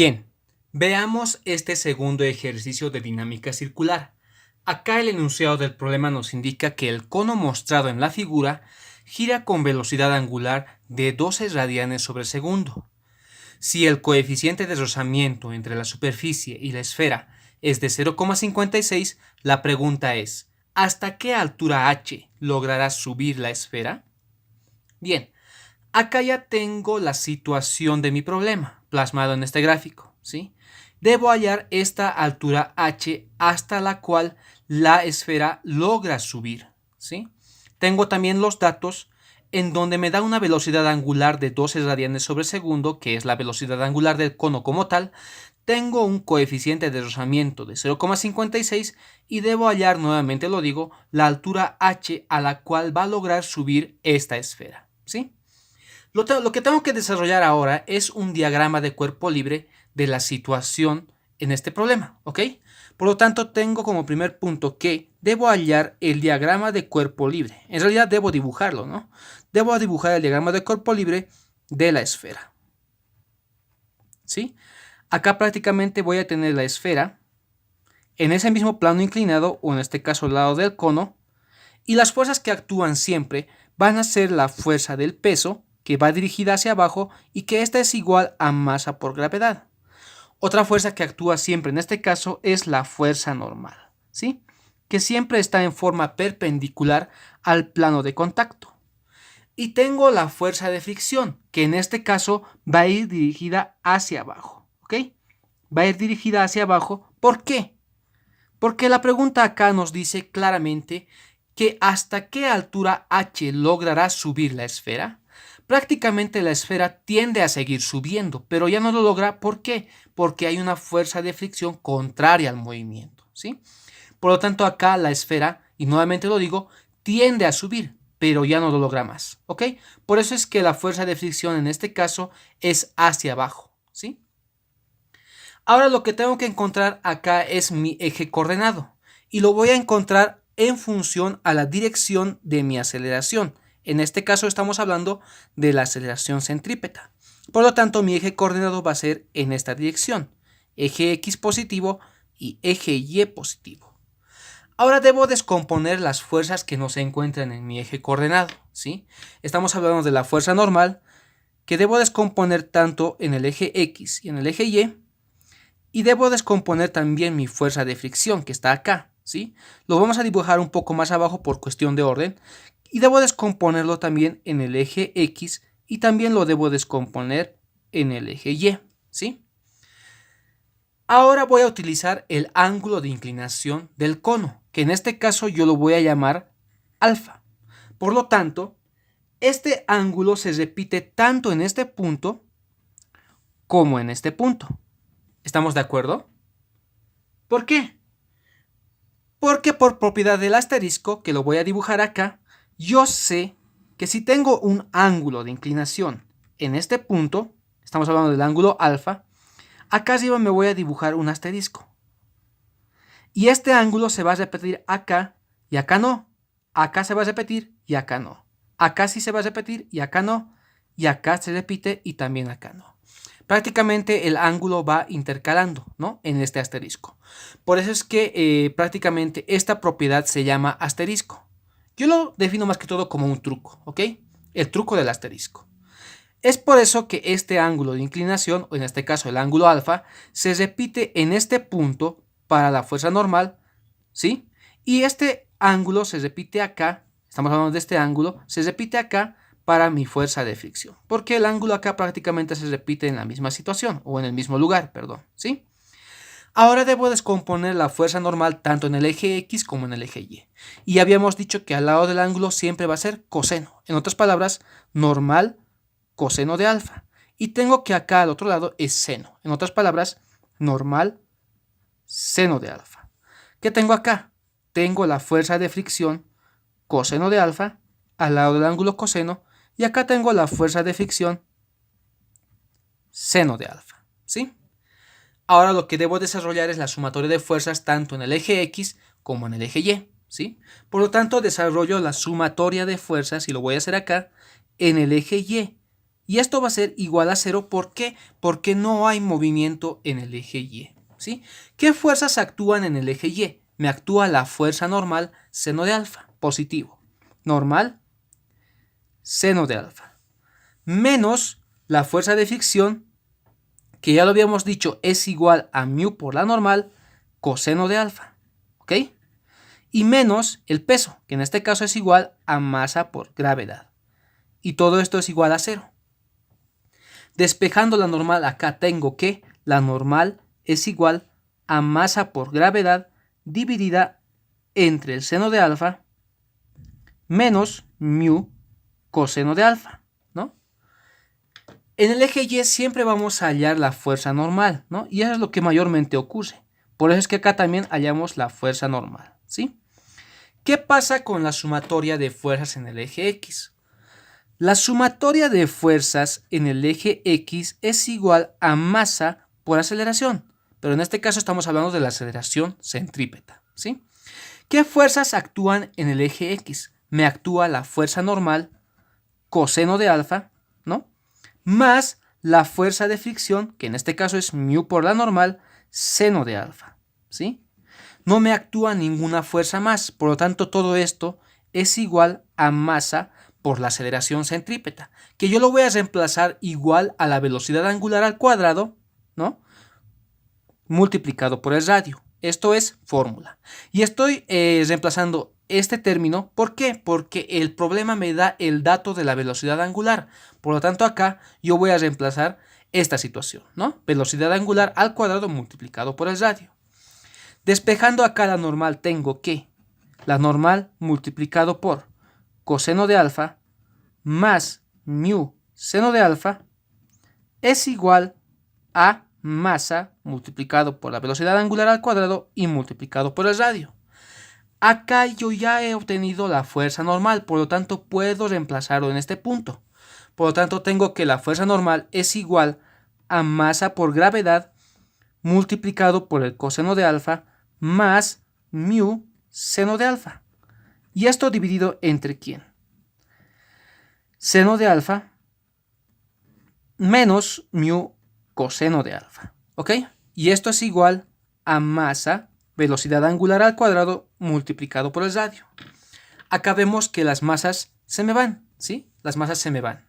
Bien, veamos este segundo ejercicio de dinámica circular. Acá el enunciado del problema nos indica que el cono mostrado en la figura gira con velocidad angular de 12 radianes sobre segundo. Si el coeficiente de rozamiento entre la superficie y la esfera es de 0,56, la pregunta es, ¿hasta qué altura h logrará subir la esfera? Bien, acá ya tengo la situación de mi problema, plasmado en este gráfico, ¿sí? Debo hallar esta altura h hasta la cual la esfera logra subir, ¿sí? Tengo también los datos en donde me da una velocidad angular de 12 radianes sobre segundo, que es la velocidad angular del cono como tal. Tengo un coeficiente de rozamiento de 0,56 y debo hallar, nuevamente lo digo, la altura h a la cual va a lograr subir esta esfera, ¿sí? Lo que tengo que desarrollar ahora es un diagrama de cuerpo libre de la situación en este problema, ¿ok? Por lo tanto, tengo como primer punto que debo hallar el diagrama de cuerpo libre. En realidad debo dibujarlo, ¿no? Debo dibujar el diagrama de cuerpo libre de la esfera, ¿sí? Acá prácticamente voy a tener la esfera en ese mismo plano inclinado, o en este caso al lado del cono, y las fuerzas que actúan siempre van a ser la fuerza del peso, que va dirigida hacia abajo y que esta es igual a masa por gravedad. Otra fuerza que actúa siempre en este caso es la fuerza normal, ¿sí? Que siempre está en forma perpendicular al plano de contacto. Y tengo la fuerza de fricción, que en este caso va a ir dirigida hacia abajo, ¿ok? Va a ir dirigida hacia abajo. ¿Por qué? Porque la pregunta acá nos dice claramente que hasta qué altura h logrará subir la esfera. Prácticamente la esfera tiende a seguir subiendo, pero ya no lo logra. ¿Por qué? Porque hay una fuerza de fricción contraria al movimiento, ¿sí? Por lo tanto, acá la esfera, y nuevamente lo digo, tiende a subir, pero ya no lo logra más, ¿ok? Por eso es que la fuerza de fricción en este caso es hacia abajo, ¿sí? Ahora lo que tengo que encontrar acá es mi eje coordenado, y lo voy a encontrar en función a la dirección de mi aceleración. En este caso estamos hablando de la aceleración centrípeta. Por lo tanto, mi eje coordenado va a ser en esta dirección, eje X positivo y eje Y positivo. Ahora debo descomponer las fuerzas que no se encuentran en mi eje coordenado, ¿sí? Estamos hablando de la fuerza normal, que debo descomponer tanto en el eje X y en el eje y debo descomponer también mi fuerza de fricción, que está acá, ¿sí? Lo vamos a dibujar un poco más abajo por cuestión de orden. Y debo descomponerlo también en el eje X y también lo debo descomponer en el eje Y, ¿sí? Ahora voy a utilizar el ángulo de inclinación del cono, que en este caso yo lo voy a llamar alfa. Por lo tanto, este ángulo se repite tanto en este punto como en este punto. ¿Estamos de acuerdo? ¿Por qué? Porque por propiedad del asterisco, que lo voy a dibujar acá, yo sé que si tengo un ángulo de inclinación en este punto, estamos hablando del ángulo alfa, acá arriba me voy a dibujar un asterisco. Y este ángulo se va a repetir acá y acá no. Acá se va a repetir y acá no. Acá sí se va a repetir y acá no. Y acá se repite y también acá no. Prácticamente el ángulo va intercalando, ¿no? En este asterisco. Por eso es que prácticamente esta propiedad se llama asterisco. Yo lo defino más que todo como un truco, ¿ok? El truco del asterisco. Es por eso que este ángulo de inclinación, o en este caso el ángulo alfa, se repite en este punto para la fuerza normal, ¿sí? Y este ángulo se repite acá, estamos hablando de este ángulo, se repite acá para mi fuerza de fricción, porque el ángulo acá prácticamente se repite en la misma situación, o en el mismo lugar, perdón, ¿sí? Ahora debo descomponer la fuerza normal tanto en el eje X como en el eje Y. Y habíamos dicho que al lado del ángulo siempre va a ser coseno. En otras palabras, normal coseno de alfa. Y tengo que acá al otro lado es seno. En otras palabras, normal seno de alfa. ¿Qué tengo acá? Tengo la fuerza de fricción coseno de alfa al lado del ángulo coseno. Y acá tengo la fuerza de fricción seno de alfa. ¿Sí? Ahora lo que debo desarrollar es la sumatoria de fuerzas tanto en el eje X como en el eje Y, ¿sí? Por lo tanto, desarrollo la sumatoria de fuerzas, y lo voy a hacer acá, en el eje Y. Y esto va a ser igual a 0. ¿Por qué? Porque no hay movimiento en el eje Y. ¿Sí? ¿Qué fuerzas actúan en el eje Y? Me actúa la fuerza normal seno de alfa, positivo. Normal, seno de alfa. Menos la fuerza de fricción, que ya lo habíamos dicho, es igual a mu por la normal, coseno de alfa. ¿Ok? Y menos el peso, que en este caso es igual a masa por gravedad. Y todo esto es igual a 0. Despejando la normal, acá tengo que la normal es igual a masa por gravedad dividida entre el seno de alfa menos mu coseno de alfa, ¿no? En el eje Y siempre vamos a hallar la fuerza normal, ¿no? Y eso es lo que mayormente ocurre. Por eso es que acá también hallamos la fuerza normal, ¿sí? ¿Qué pasa con la sumatoria de fuerzas en el eje X? La sumatoria de fuerzas en el eje X es igual a masa por aceleración, pero en este caso estamos hablando de la aceleración centrípeta, ¿sí? ¿Qué fuerzas actúan en el eje X? Me actúa la fuerza normal, coseno de alfa, ¿no? Más la fuerza de fricción, que en este caso es mu por la normal, seno de alfa, ¿sí? No me actúa ninguna fuerza más, por lo tanto todo esto es igual a masa por la aceleración centrípeta, que yo lo voy a reemplazar igual a la velocidad angular al cuadrado, ¿no? Multiplicado por el radio. Esto es fórmula. Y estoy reemplazando este término. ¿Por qué? Porque el problema me da el dato de la velocidad angular. Por lo tanto, acá yo voy a reemplazar esta situación, ¿no? Velocidad angular al cuadrado multiplicado por el radio. Despejando acá la normal, tengo que la normal multiplicado por coseno de alfa más mu seno de alfa es igual a masa multiplicado por la velocidad angular al cuadrado y multiplicado por el radio. Acá yo ya he obtenido la fuerza normal, por lo tanto puedo reemplazarlo en este punto. Por lo tanto tengo que la fuerza normal es igual a masa por gravedad multiplicado por el coseno de alfa más mu seno de alfa. ¿Y esto dividido entre quién? Seno de alfa menos mu coseno de alfa. ¿Ok? Y esto es igual a masa, velocidad angular al cuadrado multiplicado por el radio. Acá vemos que las masas se me van, ¿sí? Las masas se me van.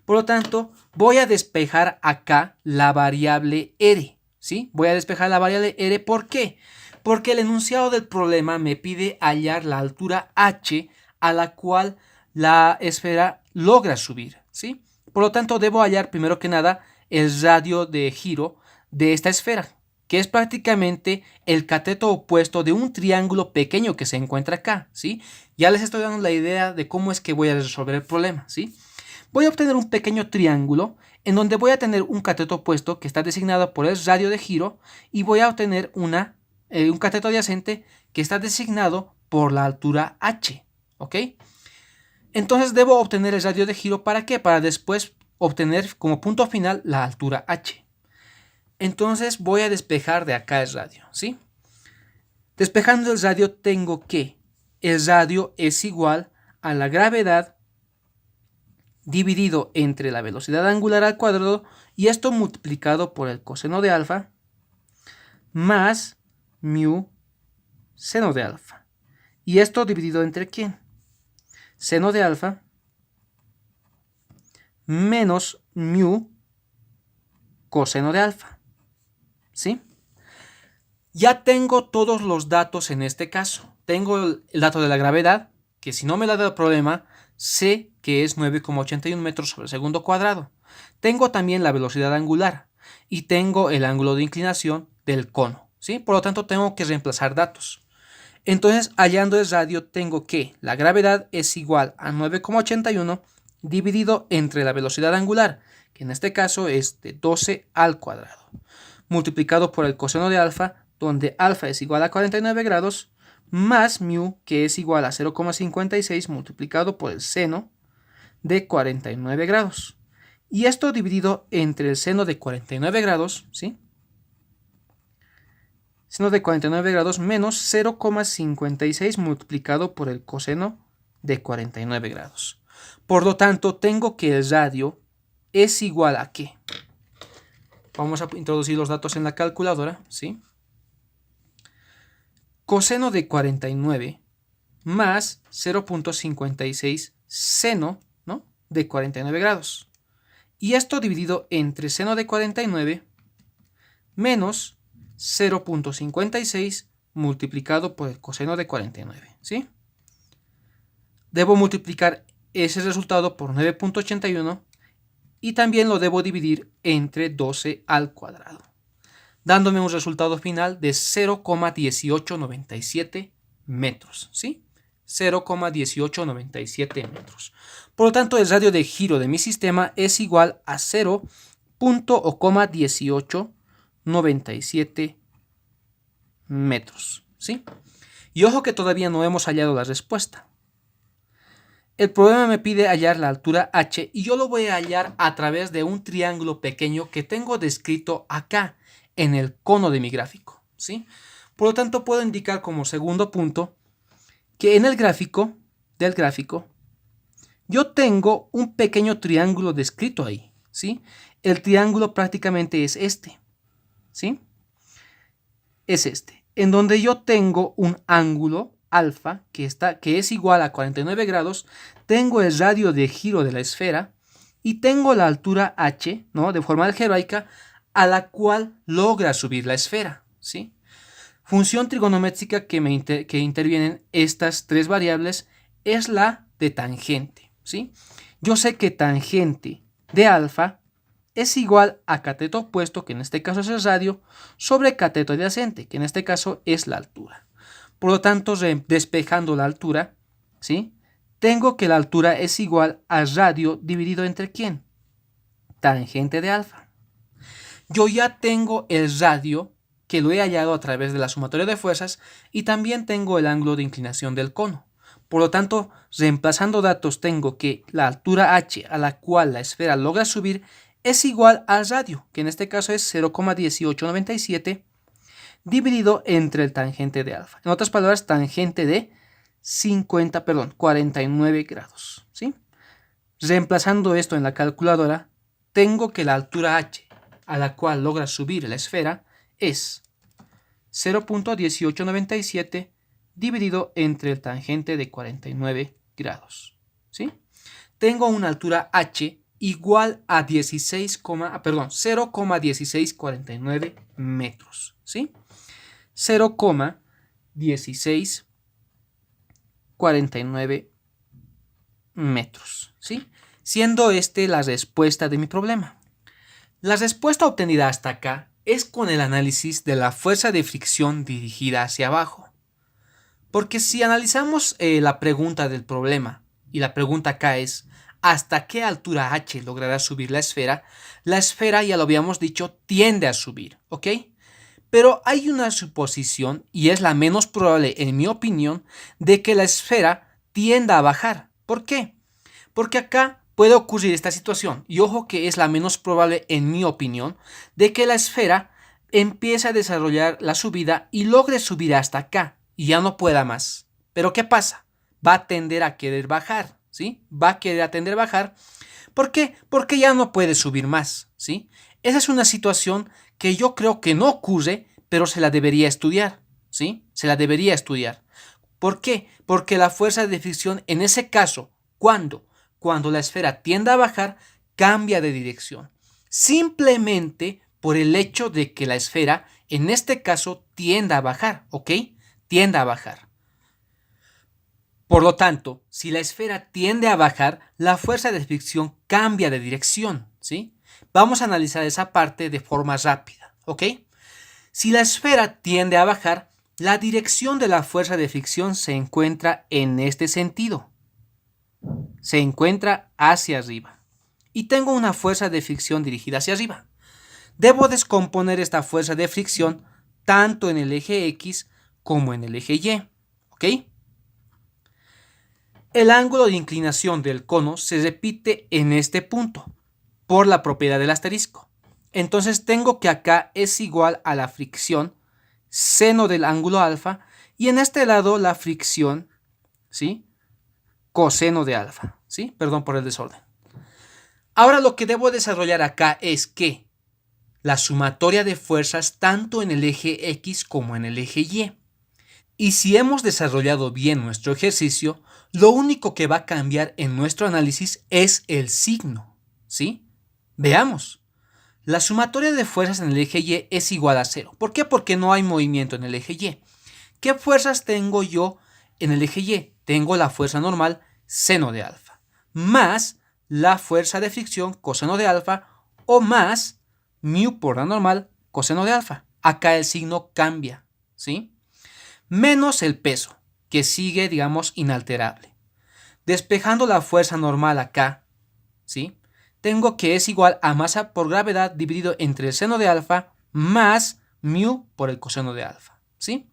Por lo tanto, voy a despejar acá la variable r, ¿sí? Voy a despejar la variable r, ¿por qué? Porque el enunciado del problema me pide hallar la altura h a la cual la esfera logra subir, ¿sí? Por lo tanto, debo hallar primero que nada el radio de giro de esta esfera, que es prácticamente el cateto opuesto de un triángulo pequeño que se encuentra acá, ¿sí? Ya les estoy dando la idea de cómo es que voy a resolver el problema, ¿sí? Voy a obtener un pequeño triángulo en donde voy a tener un cateto opuesto que está designado por el radio de giro y voy a obtener un cateto adyacente que está designado por la altura h, ¿ok? Entonces debo obtener el radio de giro, ¿para qué? Para después obtener como punto final la altura h. Entonces voy a despejar de acá el radio, ¿sí? Despejando el radio tengo que el radio es igual a la gravedad dividido entre la velocidad angular al cuadrado y esto multiplicado por el coseno de alfa más mu seno de alfa. ¿Y esto dividido entre quién? Seno de alfa menos mu coseno de alfa, ¿sí? Ya tengo todos los datos en este caso. Tengo el dato de la gravedad, que si no me la da el problema, sé que es 9,81 metros sobre segundo cuadrado. Tengo también la velocidad angular y tengo el ángulo de inclinación del cono, ¿sí? Por lo tanto, tengo que reemplazar datos. Entonces, hallando el radio, tengo que la gravedad es igual a 9,81 dividido entre la velocidad angular, que en este caso es de 12 al cuadrado, multiplicado por el coseno de alfa, donde alfa es igual a 49 grados, más mu, que es igual a 0,56 multiplicado por el seno de 49 grados. Y esto dividido entre el seno de 49 grados, ¿sí? Seno de 49 grados menos 0,56 multiplicado por el coseno de 49 grados. Por lo tanto, tengo que el radio es igual a ¿qué? Vamos a introducir los datos en la calculadora, ¿sí? Coseno de 49 más 0.56 seno, ¿no?, de 49 grados. Y esto dividido entre seno de 49 menos 0.56 multiplicado por el coseno de 49, ¿sí? Debo multiplicar ese resultado por 9.81 y también lo debo dividir entre 12 al cuadrado, dándome un resultado final de 0,1897 metros, ¿sí? 0,1897 metros. Por lo tanto, el radio de giro de mi sistema es igual a 0,1897 metros, ¿sí? Y ojo que todavía no hemos hallado la respuesta. El problema me pide hallar la altura h y yo lo voy a hallar a través de un triángulo pequeño que tengo descrito acá en el cono de mi gráfico, ¿sí? Por lo tanto, puedo indicar como segundo punto que en el gráfico yo tengo un pequeño triángulo descrito ahí, ¿sí? El triángulo prácticamente es este, ¿sí? Es este, en donde yo tengo un ángulo alfa que es igual a 49 grados, tengo el radio de giro de la esfera y tengo la altura h, ¿no?, de forma algebraica, a la cual logra subir la esfera, ¿sí? Función trigonométrica que intervienen estas tres variables es la de tangente, ¿sí? Yo sé que tangente de alfa es igual a cateto opuesto, que en este caso es el radio, sobre cateto adyacente, que en este caso es la altura. Por lo tanto, despejando la altura, ¿sí?, tengo que la altura es igual al radio dividido entre ¿quién? Tangente de alfa. Yo ya tengo el radio, que lo he hallado a través de la sumatoria de fuerzas, y también tengo el ángulo de inclinación del cono. Por lo tanto, reemplazando datos, tengo que la altura h a la cual la esfera logra subir es igual al radio, que en este caso es 0,1897, dividido entre el tangente de alfa. En otras palabras, tangente de 49 grados, ¿sí? Reemplazando esto en la calculadora, tengo que la altura h a la cual logra subir la esfera es 0.1897 dividido entre el tangente de 49 grados, ¿sí? Tengo una altura h igual a 0,1649 metros, ¿sí? 0,1649 metros, ¿sí? Siendo la respuesta de mi problema. La respuesta obtenida hasta acá es con el análisis de la fuerza de fricción dirigida hacia abajo. Porque si analizamos la pregunta del problema, y la pregunta acá es ¿hasta qué altura h logrará subir la esfera? La esfera, ya lo habíamos dicho, tiende a subir, ¿ok? Pero hay una suposición, y es la menos probable en mi opinión, de que la esfera tienda a bajar. ¿Por qué? Porque acá puede ocurrir esta situación, y ojo que es la menos probable en mi opinión, de que la esfera empiece a desarrollar la subida y logre subir hasta acá, y ya no pueda más. ¿Pero qué pasa? Va a tender a querer bajar, ¿sí? Va a querer tender a bajar. ¿Por qué? Porque ya no puede subir más, ¿sí? Esa es una situación que yo creo que no ocurre, pero se la debería estudiar, ¿sí? Se la debería estudiar. ¿Por qué? Porque la fuerza de fricción en ese caso, cuando la esfera tiende a bajar, cambia de dirección. Simplemente por el hecho de que la esfera, en este caso, tienda a bajar, ¿ok? Tiende a bajar. Por lo tanto, si la esfera tiende a bajar, la fuerza de fricción cambia de dirección, ¿sí? Vamos a analizar esa parte de forma rápida, ¿ok? Si la esfera tiende a bajar, la dirección de la fuerza de fricción se encuentra en este sentido. Se encuentra hacia arriba. Y tengo una fuerza de fricción dirigida hacia arriba. Debo descomponer esta fuerza de fricción tanto en el eje X como en el eje Y, ¿ok? El ángulo de inclinación del cono se repite en este punto, por la propiedad del asterisco. Entonces tengo que acá es igual a la fricción seno del ángulo alfa y en este lado la fricción, ¿sí?, coseno de alfa, ¿sí? Perdón por el desorden. Ahora lo que debo desarrollar acá es que la sumatoria de fuerzas tanto en el eje X como en el eje Y. Y si hemos desarrollado bien nuestro ejercicio, lo único que va a cambiar en nuestro análisis es el signo, ¿sí? Veamos. La sumatoria de fuerzas en el eje Y es igual a 0. ¿Por qué? Porque no hay movimiento en el eje Y. ¿Qué fuerzas tengo yo en el eje Y? Tengo la fuerza normal seno de alfa, más la fuerza de fricción coseno de alfa, o más mu por la normal coseno de alfa. Acá el signo cambia, ¿sí? Menos el peso, que sigue, digamos, inalterable. Despejando la fuerza normal acá, ¿sí? Tengo que es igual a masa por gravedad dividido entre el seno de alfa más mu por el coseno de alfa, ¿sí?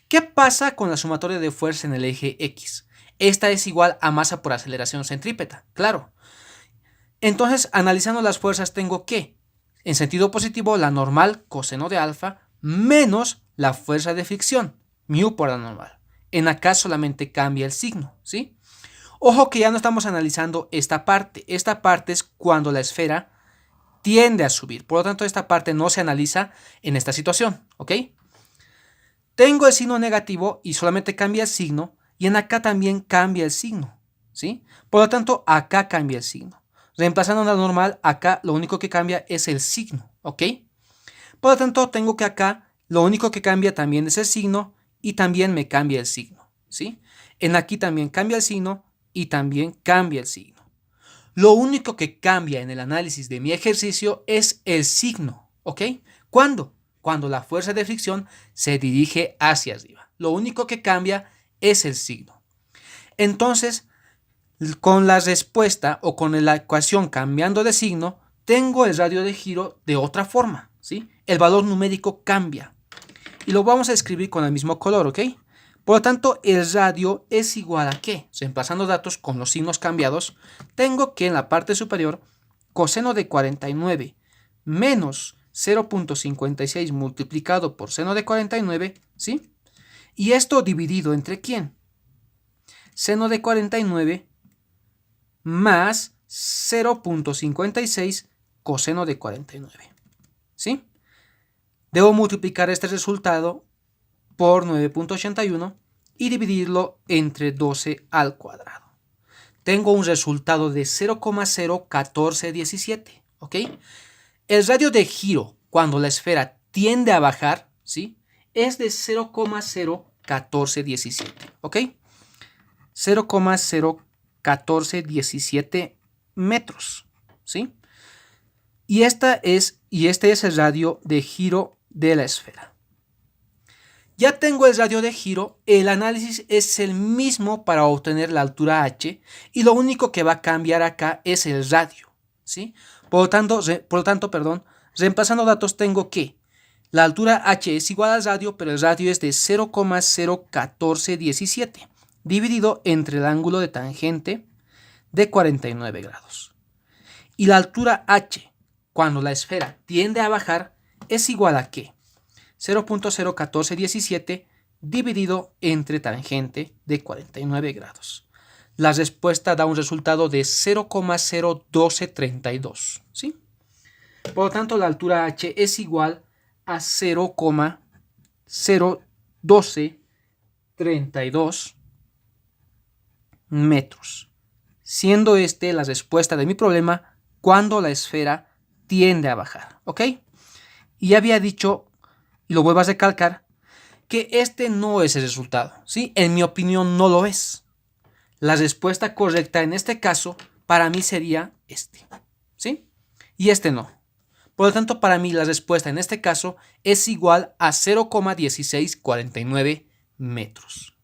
¿Qué pasa con la sumatoria de fuerza en el eje X? Esta es igual a masa por aceleración centrípeta, claro. Entonces, analizando las fuerzas tengo que, en sentido positivo, la normal coseno de alfa menos la fuerza de fricción, mu por la normal. En acá solamente cambia el signo, ¿sí? Ojo que ya no estamos analizando esta parte. Esta parte es cuando la esfera tiende a subir. Por lo tanto, esta parte no se analiza en esta situación, ¿ok? Tengo el signo negativo y solamente cambia el signo, y en acá también cambia el signo, ¿sí? Por lo tanto, acá cambia el signo. Reemplazando la normal, acá lo único que cambia es el signo, ¿ok? Por lo tanto, tengo que acá lo único que cambia también es el signo y también me cambia el signo, ¿sí? En aquí también cambia el signo y también cambia el signo. Lo único que cambia en el análisis de mi ejercicio es el signo, ¿ok? ¿Cuándo? Cuando la fuerza de fricción se dirige hacia arriba. Lo único que cambia es el signo. Entonces, con la respuesta o con la ecuación cambiando de signo, tengo el radio de giro de otra forma, ¿sí? El valor numérico cambia. Y lo vamos a escribir con el mismo color, ¿ok? Por lo tanto, el radio es igual a ¿qué? Reemplazando datos con los signos cambiados, tengo que en la parte superior, coseno de 49 menos 0.56 multiplicado por seno de 49, ¿sí? Y esto dividido entre ¿quién? Seno de 49 más 0.56 coseno de 49, ¿sí? Debo multiplicar este resultado por 9.81 y dividirlo entre 12 al cuadrado. Tengo un resultado de 0,01417, ¿ok? El radio de giro cuando la esfera tiende a bajar, ¿sí? Es de 0,01417, ¿ok? 0,01417 metros, ¿sí? Y este es el radio de giro de la esfera. Ya tengo el radio de giro, el análisis es el mismo para obtener la altura h y lo único que va a cambiar acá es el radio, ¿sí? Por lo tanto, reemplazando datos tengo que la altura h es igual al radio, pero el radio es de 0,01417 dividido entre el ángulo de tangente de 49 grados. Y la altura h, cuando la esfera tiende a bajar, es igual a ¿qué? 0.01417 dividido entre tangente de 49 grados. La respuesta da un resultado de 0,01232, ¿sí? Por lo tanto, la altura h es igual a 0,01232 metros, siendo la respuesta de mi problema cuando la esfera tiende a bajar, ¿ok? Y había dicho, y lo vuelvo a recalcar, que este no es el resultado, ¿sí? En mi opinión no lo es. La respuesta correcta en este caso para mí sería este, ¿sí? Y este no. Por lo tanto, para mí la respuesta en este caso es igual a 0,1649 metros.